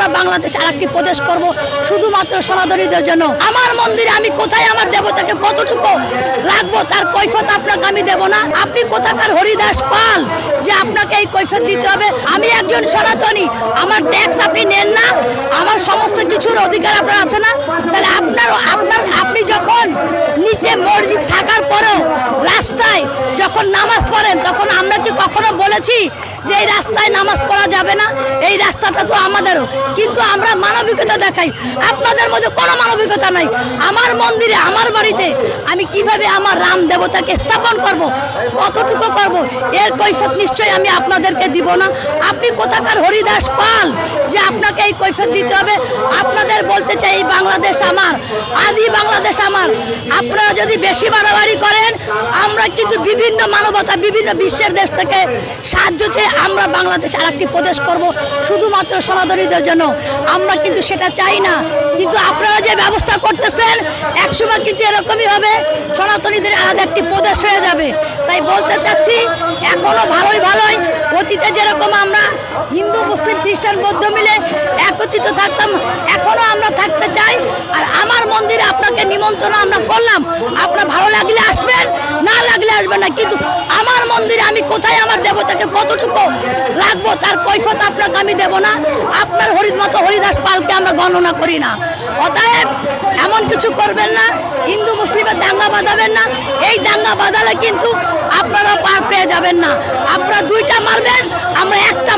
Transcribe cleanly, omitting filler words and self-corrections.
আমরা বাংলাদেশ আরেকটি প্রদেশ করব শুধুমাত্র সনাতনীদের জন্য। আমার মন্দিরে আমি কোথায় আমার দেবতাকে কতটুকু রাখবো তার কৈফিয়ত আপনাকে আমি দেব না। আপনি কোথাকার হরিদাস পাল যে আপনাকে এই কৈফিয়ত দিতে হবে? আমি একজন সনাতনী, আমার ট্যাক্স আপনি নেন না, আমার সমস্ত কিছুর অধিকার আপনার আছে না? তাহলে আপনি যখন নিচে মসজিদ থাকার পরেও রাস্তায় যখন নামাজ পড়েন তখন আমরা কি কখনো বলেছি যে এই রাস্তায় নামাজ পড়া যাবে না? এই রাস্তাটা তো আমাদেরও, কিন্তু আমরা মানবিকতা দেখাই। আপনাদের মধ্যে কোনো মানবিকতা নাই। আমার মন্দিরে আমার বাড়িতে আমি কিভাবে আমার রাম দেবতাকে স্থাপন করব, কতটুকু করব, এর কৈফিয়ত নিশ্চয়ই আমি আপনাদেরকে দিব না। আপনি কোথাকার হরিদাস পাল যে আপনাকে এই কৈফিয়ত দিতে হবে? আপনাদের বলতে চাই এই বাংলাদেশ আমার, আদি বাংলাদেশ আমার। আপনারা যদি বেশি বাড়াবাড়ি করেন আমরা কিন্তু বিভিন্ন মানবতা বিভিন্ন বিশ্বের দেশ থেকে সাহায্য চেয়ে আমরা বাংলাদেশ আরেকটি প্রদেশ করব শুধুমাত্র সনাতনীদের জন্য। আমরা কিন্তু সেটা চাই না, কিন্তু আপনারা যে ব্যবস্থা করতেছেন একসময় কিন্তু এরকমই হবে, সনাতনীদের আলাদা একটি প্রদেশ হয়ে যাবে। তাই বলতে চাচ্ছি এখনো ভালোই অতীতে যেরকম আমরা হিন্দু মুসলিম খ্রিস্টান বৌদ্ধ মিলে একত্রিত থাকতাম এখনো আমরা থাকতে চাই। আর আমার মন্দিরে আপনাকে নিমন্ত্রণ আমরা করলাম, আপনার ভালো লাগলে আসবেন, না লাগলে আসবেন না, কিন্তু আমার মন্দিরে আমি কোথায় আমার দেবতাকে কতটুকু রাখবো তার কৈফিয়ত আপনাকে আমি দেব না। আপনার মতো হরিদাস পালকে আমরা গণনা করি না। অতএব এমন কিছু করবেন না, হিন্দু মুসলিমের দাঙ্গা বাঁধাবেন না। এই দাঙ্গা বাঁধালে কিন্তু আপনারা পার পেয়ে যাবেন না। আপনারা দুইটা মারবেন, আমরা একটা